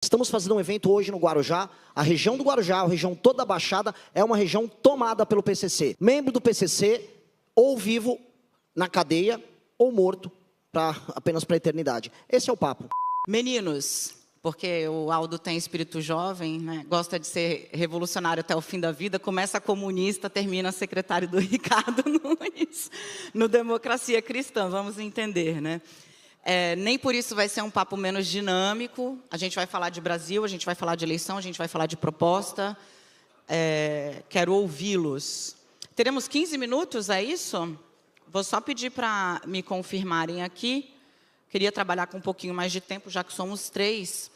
Estamos fazendo um evento hoje no Guarujá. A região do Guarujá, a região toda da Baixada, é uma região tomada pelo PCC. Membro do PCC, ou vivo na cadeia, ou morto apenas para a eternidade. Esse é o papo. Meninos, porque o Aldo tem espírito jovem, né? Gosta de ser revolucionário até o fim da vida, começa comunista, termina secretário do Ricardo Nunes, no Democracia Cristã, vamos entender, né? Nem por isso vai ser um papo menos dinâmico. A gente vai falar de Brasil, a gente vai falar de eleição, a gente vai falar de proposta. Quero ouvi-los. Teremos 15 minutos, é isso? Vou só pedir para me confirmarem aqui. Queria trabalhar com um pouquinho mais de tempo, já que somos 3.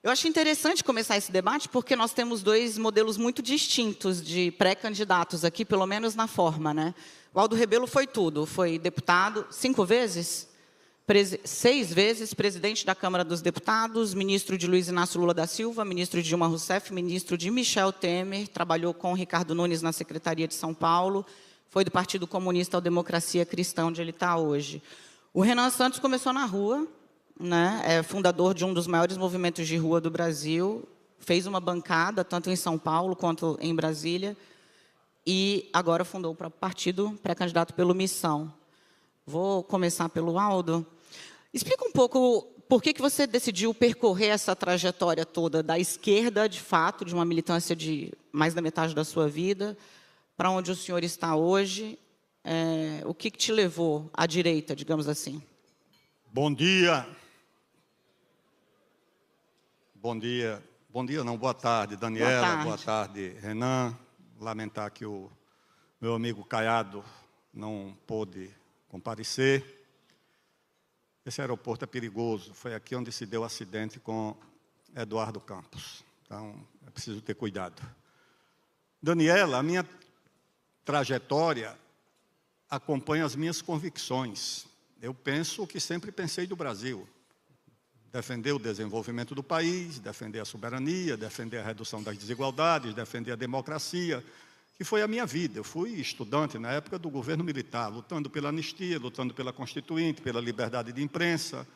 Eu acho interessante começar esse debate, porque nós temos 2 modelos muito distintos de pré-candidatos aqui, pelo menos na forma, né? O Aldo Rebelo foi tudo. Foi deputado 5 vezes? 6 vezes presidente da Câmara dos Deputados, ministro de Luiz Inácio Lula da Silva, ministro de Dilma Rousseff, ministro de Michel Temer, trabalhou com Ricardo Nunes na Secretaria de São Paulo, foi do Partido Comunista ao Democracia Cristã, onde ele está hoje. O Renan Santos começou na rua, né? É fundador de um dos maiores movimentos de rua do Brasil, fez uma bancada, tanto em São Paulo quanto em Brasília, e agora fundou o próprio partido, pré-candidato pelo Missão. Vou começar pelo Aldo. Explica um pouco por que você decidiu percorrer essa trajetória toda da esquerda, de fato, de uma militância de mais da metade da sua vida, para onde o senhor está hoje. O que te levou à direita, digamos assim? Bom dia. Bom dia. Bom dia não, boa tarde, Daniela. Boa tarde, Renan. Lamentar que o meu amigo Caiado não pôde comparecer. Esse aeroporto é perigoso. Foi aqui onde se deu o acidente com Eduardo Campos. Então, é preciso ter cuidado. Daniela, a minha trajetória acompanha as minhas convicções. Eu penso o que sempre pensei do Brasil. Defender o desenvolvimento do país, defender a soberania, defender a redução das desigualdades, defender a democracia, que foi a minha vida. Eu fui estudante na época do governo militar, lutando pela anistia, lutando pela Constituinte, pela liberdade de imprensa,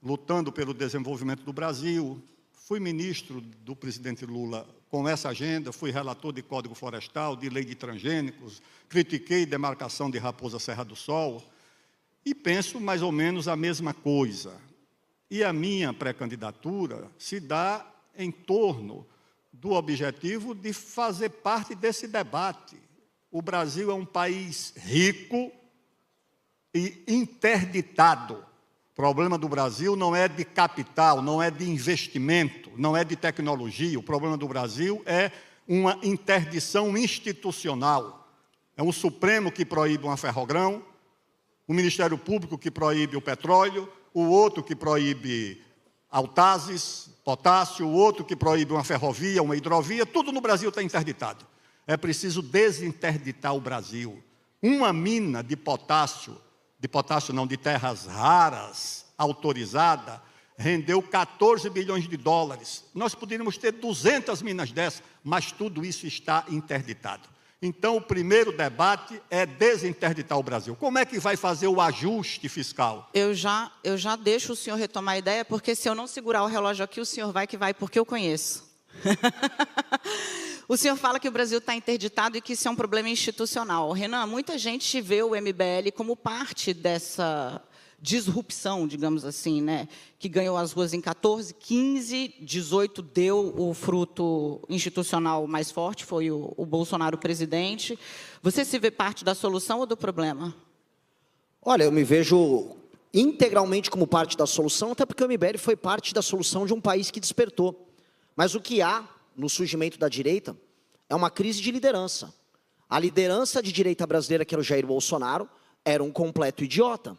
lutando pelo desenvolvimento do Brasil. Fui ministro do presidente Lula com essa agenda, fui relator de Código Florestal, de lei de transgênicos, critiquei demarcação de Raposa Serra do Sol e penso mais ou menos a mesma coisa. E a minha pré-candidatura se dá em torno do objetivo de fazer parte desse debate. O Brasil é um país rico e interditado. O problema do Brasil não é de capital, não é de investimento, não é de tecnologia. O problema do Brasil é uma interdição institucional. É um Supremo que proíbe uma Ferrogrão, o Ministério Público que proíbe o petróleo, o outro que proíbe Autazes, potássio, o outro que proíbe uma ferrovia, uma hidrovia, tudo no Brasil está interditado. É preciso desinterditar o Brasil. Uma mina de potássio não, de terras raras, autorizada, rendeu 14 bilhões de dólares. Nós poderíamos ter 200 minas dessas, mas tudo isso está interditado. Então, o primeiro debate é desinterditar o Brasil. Como é que vai fazer o ajuste fiscal? Eu já deixo o senhor retomar a ideia, porque se eu não segurar o relógio aqui, o senhor vai que vai, porque eu conheço. O senhor fala que o Brasil está interditado e que isso é um problema institucional. Renan, muita gente vê o MBL como parte dessa disrupção, digamos assim, né? Que ganhou as ruas em 14, 15, 18 deu o fruto institucional mais forte, foi o Bolsonaro presidente. Você se vê parte da solução ou do problema? Olha, eu me vejo integralmente como parte da solução, até porque o MBL foi parte da solução de um país que despertou. Mas o que há no surgimento da direita é uma crise de liderança. A liderança de direita brasileira, que era o Jair Bolsonaro, era um completo idiota.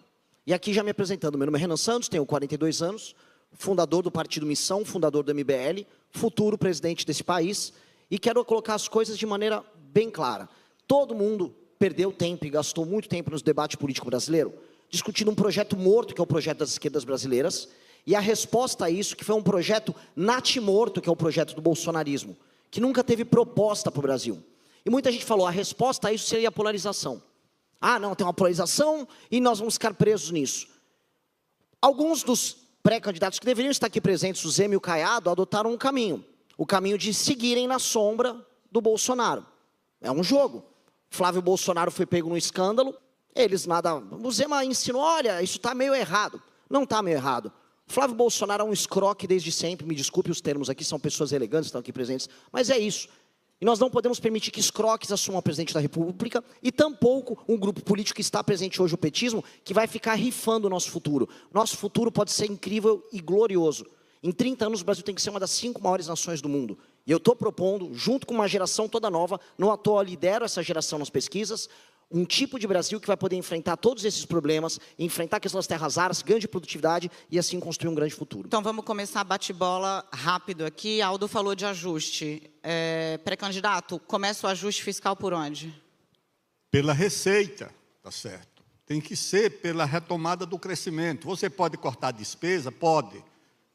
E aqui já me apresentando, meu nome é Renan Santos, tenho 42 anos, fundador do Partido Missão, fundador do MBL, futuro presidente desse país, e quero colocar as coisas de maneira bem clara. Todo mundo perdeu tempo e gastou muito tempo no debate político brasileiro, discutindo um projeto morto, que é o projeto das esquerdas brasileiras, e a resposta a isso, que foi um projeto natimorto, que é o projeto do bolsonarismo, que nunca teve proposta para o Brasil. E muita gente falou, a resposta a isso seria a polarização. Ah, não, tem uma polarização e nós vamos ficar presos nisso. Alguns dos pré-candidatos que deveriam estar aqui presentes, o Zema e o Caiado, adotaram um caminho. O caminho de seguirem na sombra do Bolsonaro. É um jogo. Flávio Bolsonaro foi pego no escândalo, eles nada... O Zema ensinou, olha, isso está meio errado. Não está meio errado. O Flávio Bolsonaro é um escroque desde sempre, me desculpe os termos aqui, são pessoas elegantes que estão aqui presentes, mas é isso. E nós não podemos permitir que escroques assumam a presidente da República e tampouco um grupo político que está presente hoje, o petismo, que vai ficar rifando o nosso futuro. Nosso futuro pode ser incrível e glorioso. Em 30 anos, o Brasil tem que ser uma das 5 maiores nações do mundo. E eu estou propondo, junto com uma geração toda nova, não à toa lidero essa geração nas pesquisas, um tipo de Brasil que vai poder enfrentar todos esses problemas, enfrentar a questão das terras raras, ganho de produtividade e assim construir um grande futuro. Então vamos começar bate-bola rápido aqui. Aldo falou de ajuste. Pré-candidato, começa o ajuste fiscal por onde? Pela receita, tá certo. Tem que ser pela retomada do crescimento. Você pode cortar despesa? Pode.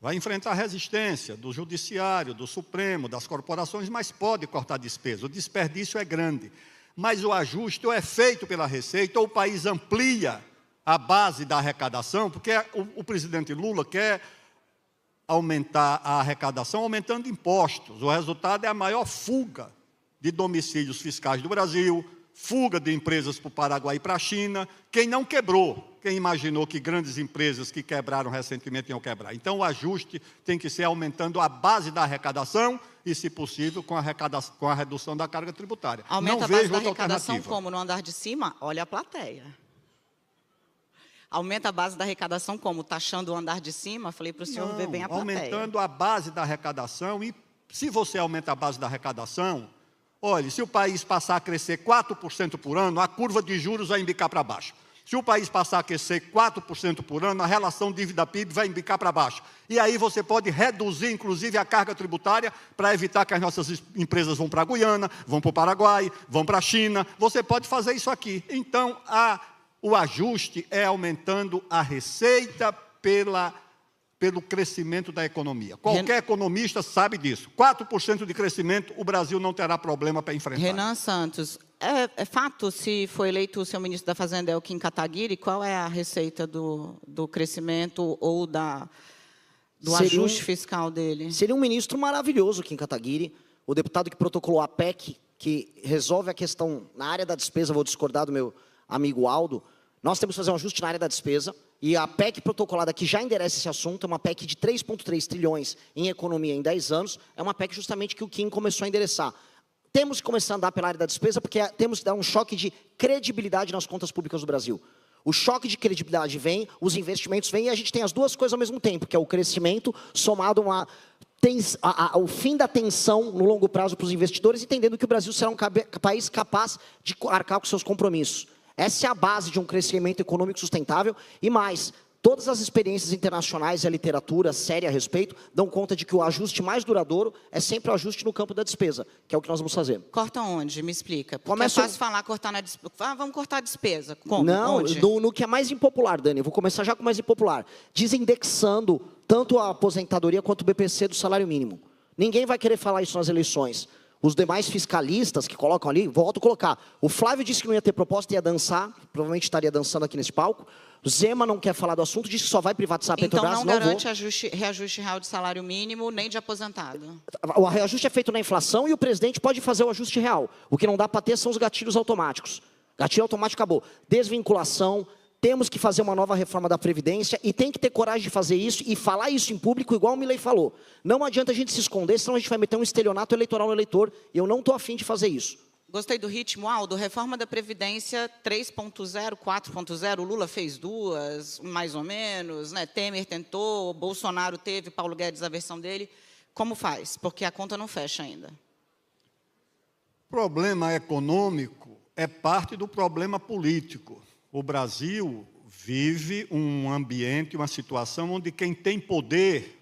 Vai enfrentar resistência do judiciário, do Supremo, das corporações, mas pode cortar despesa. O desperdício é grande. Mas o ajuste ou é feito pela receita ou o país amplia a base da arrecadação, porque o presidente Lula quer aumentar a arrecadação aumentando impostos. O resultado é a maior fuga de domicílios fiscais do Brasil, fuga de empresas para o Paraguai e para a China. Quem não quebrou? Quem imaginou que grandes empresas que quebraram recentemente iam quebrar? Então, o ajuste tem que ser aumentando a base da arrecadação e, se possível, com a redução da carga tributária. Aumenta a base da arrecadação como? No andar de cima? Olha a plateia. Aumenta a base da arrecadação como? Taxando o andar de cima? Falei para o senhor ver bem a plateia. Aumentando a base da arrecadação. E, se você aumenta a base da arrecadação, olhe, se o país passar a crescer 4% por ano, a curva de juros vai embicar para baixo. Se o país passar a crescer 4% por ano, a relação dívida-PIB vai embicar para baixo. E aí você pode reduzir, inclusive, a carga tributária para evitar que as nossas empresas vão para a Guiana, vão para o Paraguai, vão para a China. Você pode fazer isso aqui. Então, o ajuste é aumentando a receita pelo crescimento da economia. Qualquer economista sabe disso. 4% de crescimento, o Brasil não terá problema para enfrentar. Renan Santos, é fato, se foi eleito o seu ministro da Fazenda, é o Kim Kataguiri, qual é a receita do crescimento ou do ajuste fiscal dele? Seria um ministro maravilhoso, Kim Kataguiri, o deputado que protocolou a PEC, que resolve a questão na área da despesa, vou discordar do meu amigo Aldo. Nós temos que fazer um ajuste na área da despesa, e a PEC protocolada que já endereça esse assunto, é uma PEC de 3,3 trilhões em economia em 10 anos, é uma PEC justamente que o Kim começou a endereçar. Temos que começar a andar pela área da despesa, porque temos que dar um choque de credibilidade nas contas públicas do Brasil. O choque de credibilidade vem, os investimentos vêm, e a gente tem as duas coisas ao mesmo tempo, que é o crescimento somado ao fim da tensão no longo prazo para os investidores, entendendo que o Brasil será um país capaz de arcar com seus compromissos. Essa é a base de um crescimento econômico sustentável e mais, todas as experiências internacionais e a literatura séria a respeito dão conta de que o ajuste mais duradouro é sempre o ajuste no campo da despesa, que é o que nós vamos fazer. Corta onde? Me explica. Porque é fácil falar cortar na despesa. Vamos cortar a despesa. Como? Não, no que é mais impopular, Dani. Eu vou começar já com o mais impopular. Desindexando tanto a aposentadoria quanto o BPC do salário mínimo. Ninguém vai querer falar isso nas eleições. Os demais fiscalistas que colocam ali, volto a colocar. O Flávio disse que não ia ter proposta, ia dançar, provavelmente estaria dançando aqui nesse palco. O Zema não quer falar do assunto, disse que só vai privatizar a Petrobras. Então não garante reajuste real de salário mínimo, nem de aposentado. O reajuste é feito na inflação e o presidente pode fazer o ajuste real. O que não dá para ter são os gatilhos automáticos. Gatilho automático acabou. Desvinculação, temos que fazer uma nova reforma da Previdência e tem que ter coragem de fazer isso e falar isso em público, igual o Milei falou. Não adianta a gente se esconder, senão a gente vai meter um estelionato eleitoral no eleitor e eu não estou afim de fazer isso. Gostei do ritmo, Aldo. Reforma da Previdência 3.0, 4.0. O Lula fez 2, mais ou menos, né? Temer tentou, Bolsonaro teve, Paulo Guedes a versão dele. Como faz? Porque a conta não fecha ainda. O problema econômico é parte do problema político. O Brasil vive um ambiente, uma situação onde quem tem poder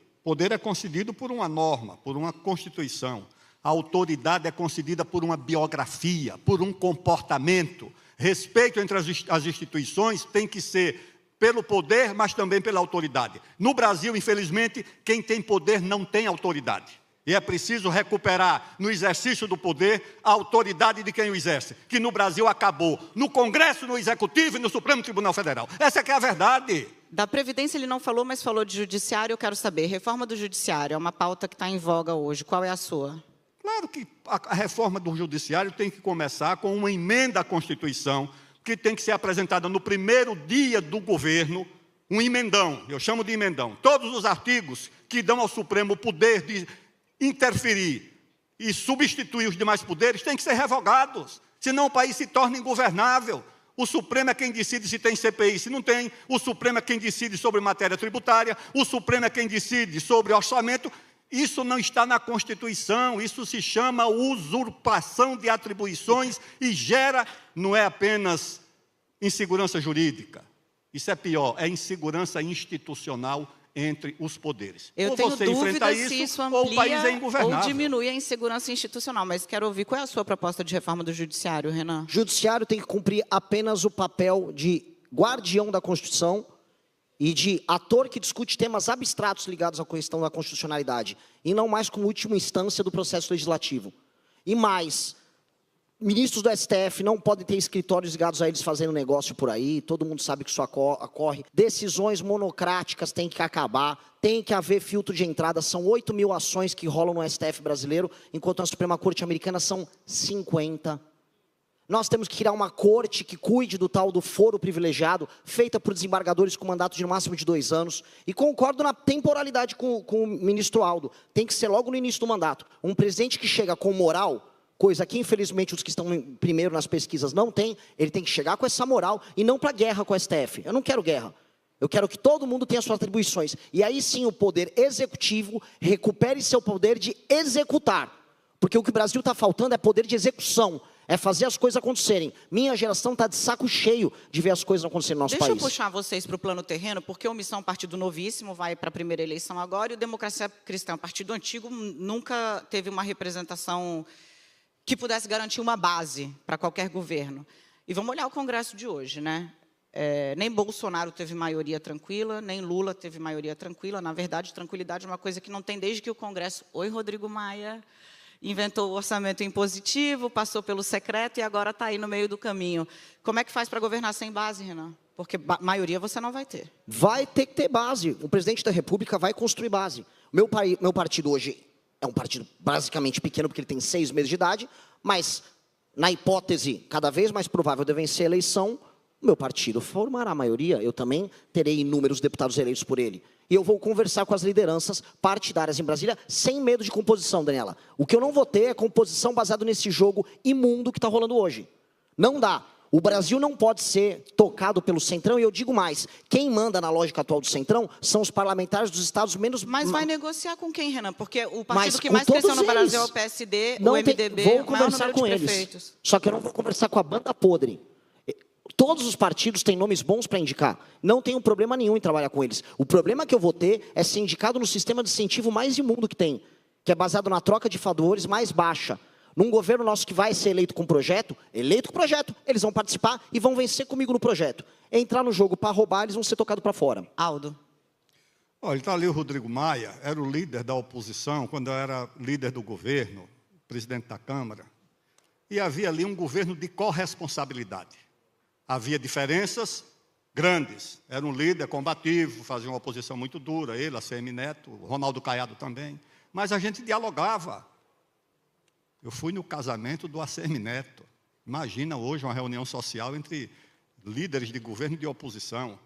é concedido por uma norma, por uma Constituição. A autoridade é concedida por uma biografia, por um comportamento. Respeito entre as instituições tem que ser pelo poder, mas também pela autoridade. No Brasil, infelizmente, quem tem poder não tem autoridade. E é preciso recuperar no exercício do poder a autoridade de quem o exerce, que no Brasil acabou, no Congresso, no Executivo e no Supremo Tribunal Federal. Essa que é a verdade. Da Previdência ele não falou, mas falou de Judiciário. Eu quero saber, reforma do Judiciário é uma pauta que está em voga hoje. Qual é a sua? Claro que a reforma do Judiciário tem que começar com uma emenda à Constituição, que tem que ser apresentada no primeiro dia do governo, um emendão, eu chamo de emendão. Todos os artigos que dão ao Supremo o poder de interferir e substituir os demais poderes têm que ser revogados, senão o país se torna ingovernável. O Supremo é quem decide se tem CPI, se não tem. O Supremo é quem decide sobre matéria tributária. O Supremo é quem decide sobre orçamento. Isso não está na Constituição, isso se chama usurpação de atribuições e gera, não é apenas insegurança jurídica, isso é pior, é insegurança institucional entre os poderes. Eu tenho dúvida se isso amplia ou o país é ingovernável. Ou diminui a insegurança institucional, mas quero ouvir qual é a sua proposta de reforma do Judiciário, Renan. O Judiciário tem que cumprir apenas o papel de guardião da Constituição e de ator que discute temas abstratos ligados à questão da constitucionalidade, e não mais como última instância do processo legislativo. E mais, ministros do STF não podem ter escritórios ligados a eles fazendo negócio por aí, todo mundo sabe que isso ocorre. Decisões monocráticas têm que acabar, tem que haver filtro de entrada, são 8 mil ações que rolam no STF brasileiro, enquanto na Suprema Corte Americana são 50. Nós temos que criar uma corte que cuide do tal do foro privilegiado, feita por desembargadores com mandato de no máximo de 2 anos. E concordo na temporalidade com o ministro Aldo. Tem que ser logo no início do mandato. Um presidente que chega com moral, coisa que infelizmente os que estão primeiro nas pesquisas não têm, ele tem que chegar com essa moral e não para guerra com o STF. Eu não quero guerra. Eu quero que todo mundo tenha suas atribuições. E aí sim o poder executivo recupere seu poder de executar. Porque o que o Brasil está faltando é poder de execução. É fazer as coisas acontecerem. Minha geração está de saco cheio de ver as coisas acontecerem no nosso país. Deixa eu puxar vocês para o plano terreno, porque o Missão Partido Novíssimo vai para a primeira eleição agora, e o Democracia Cristã, partido antigo, nunca teve uma representação que pudesse garantir uma base para qualquer governo. E vamos olhar o Congresso de hoje, né? Nem Bolsonaro teve maioria tranquila, nem Lula teve maioria tranquila. Na verdade, tranquilidade é uma coisa que não tem desde que o Congresso... Oi, Rodrigo Maia... Inventou o orçamento impositivo, passou pelo secreto e agora está aí no meio do caminho. Como é que faz para governar sem base, Renan? Porque maioria você não vai ter. Vai ter que ter base. O presidente da República vai construir base. Meu partido hoje é um partido basicamente pequeno, porque ele tem 6 meses de idade, mas, na hipótese cada vez mais provável de vencer a eleição, o meu partido formará a maioria. Eu também terei inúmeros deputados eleitos por ele. E eu vou conversar com as lideranças partidárias em Brasília, sem medo de composição, Daniela. O que eu não vou ter é composição baseada nesse jogo imundo que está rolando hoje. Não dá. O Brasil não pode ser tocado pelo Centrão, e eu digo mais, quem manda na lógica atual do Centrão são os parlamentares dos estados menos... Mas vai negociar com quem, Renan? Porque o partido que mais cresceu no Brasil é o PSD, o MDB, vou conversar com eles. Só que eu não vou conversar com a banda podre. Todos os partidos têm nomes bons para indicar. Não tenho problema nenhum em trabalhar com eles. O problema que eu vou ter é ser indicado no sistema de incentivo mais imundo que tem, que é baseado na troca de favores mais baixa. Num governo nosso que vai ser eleito com projeto, eles vão participar e vão vencer comigo no projeto. Entrar no jogo para roubar, eles vão ser tocados para fora. Aldo. Olha, está ali o Rodrigo Maia, era o líder da oposição, quando eu era líder do governo, presidente da Câmara, e havia ali um governo de corresponsabilidade. Havia diferenças grandes. Era um líder combativo, fazia uma oposição muito dura, ele, ACM Neto, Ronaldo Caiado também. Mas a gente dialogava. Eu fui no casamento do ACM Neto. Imagina hoje uma reunião social entre líderes de governo e de oposição.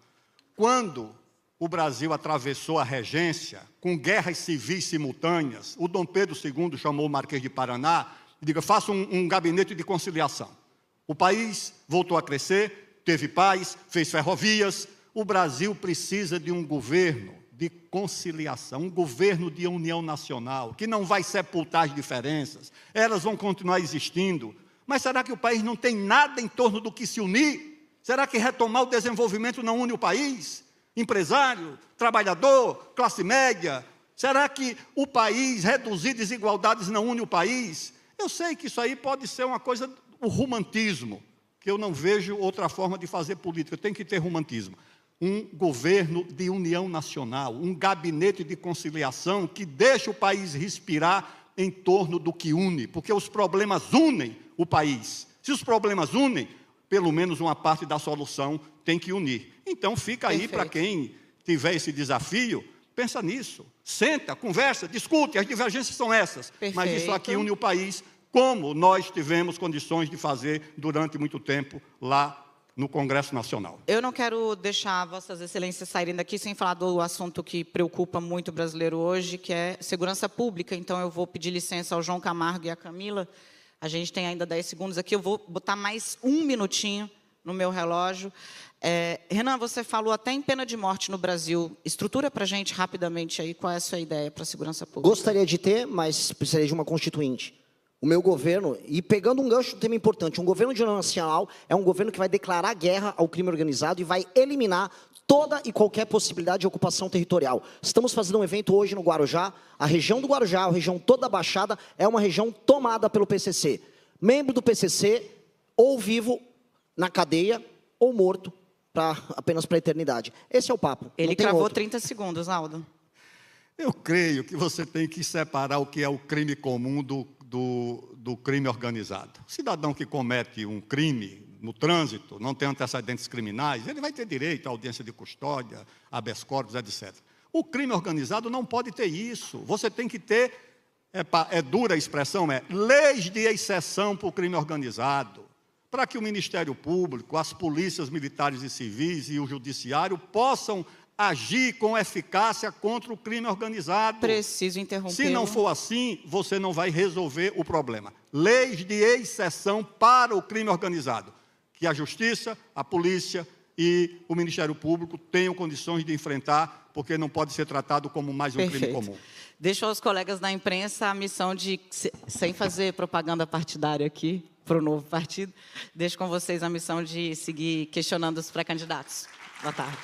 Quando o Brasil atravessou a regência, com guerras civis simultâneas, o Dom Pedro II chamou o Marquês de Paraná e disse, faça um gabinete de conciliação. O país voltou a crescer, teve paz, fez ferrovias. O Brasil precisa de um governo de conciliação, um governo de união nacional, que não vai sepultar as diferenças, elas vão continuar existindo. Mas será que o país não tem nada em torno do que se unir? Será que retomar o desenvolvimento não une o país? Empresário, trabalhador, classe média? Será que o país reduzir desigualdades não une o país? Eu sei que isso aí pode ser uma coisa... O romantismo, que eu não vejo outra forma de fazer política, tem que ter romantismo. um governo de união nacional, um gabinete de conciliação que deixa o país respirar em torno do que une, porque os problemas unem o país. Se os problemas unem, pelo menos uma parte da solução tem que unir. Então fica aí para quem tiver esse desafio, pensa nisso, senta, conversa, discute, as divergências são essas, mas isso aqui une o país, como nós tivemos condições de fazer durante muito tempo lá no Congresso Nacional. Eu não quero deixar Vossas Excelências saírem daqui sem falar do assunto que preocupa muito o brasileiro hoje, que é segurança pública. Então, eu vou pedir licença ao João Camargo e à Camila. A gente tem ainda 10 segundos aqui. Eu vou botar mais um minutinho no meu relógio. Renan, você falou até em pena de morte no Brasil. Estrutura para a gente rapidamente aí qual é a sua ideia para a segurança pública. Gostaria de ter, mas precisaria de uma constituinte. O meu governo, e pegando um gancho de um tema importante, um governo de união nacional é um governo que vai declarar guerra ao crime organizado e vai eliminar toda e qualquer possibilidade de ocupação territorial. Estamos fazendo um evento hoje no Guarujá. A região do Guarujá, a região toda da Baixada, é uma região tomada pelo PCC. Membro do PCC, ou vivo na cadeia, ou morto, apenas para a eternidade. Esse é o papo. Ele cravou 30 segundos, Aldo. Eu creio que você tem que separar o que é o crime comum do crime organizado. O cidadão que comete um crime no trânsito, não tem antecedentes criminais, ele vai ter direito à audiência de custódia, habeas corpus, etc. O crime organizado não pode ter isso. Você tem que ter, dura a expressão, leis de exceção para o crime organizado, para que o Ministério Público, as polícias militares e civis e o judiciário possam agir com eficácia contra o crime organizado. Preciso interromper. Se não for assim, você não vai resolver o problema. Leis de exceção para o crime organizado. Que a Justiça, a Polícia e o Ministério Público tenham condições de enfrentar, porque não pode ser tratado como mais um crime comum. Deixo aos colegas da imprensa a missão de, sem fazer propaganda partidária aqui, para o novo partido, deixo com vocês a missão de seguir questionando os pré-candidatos. Boa tarde.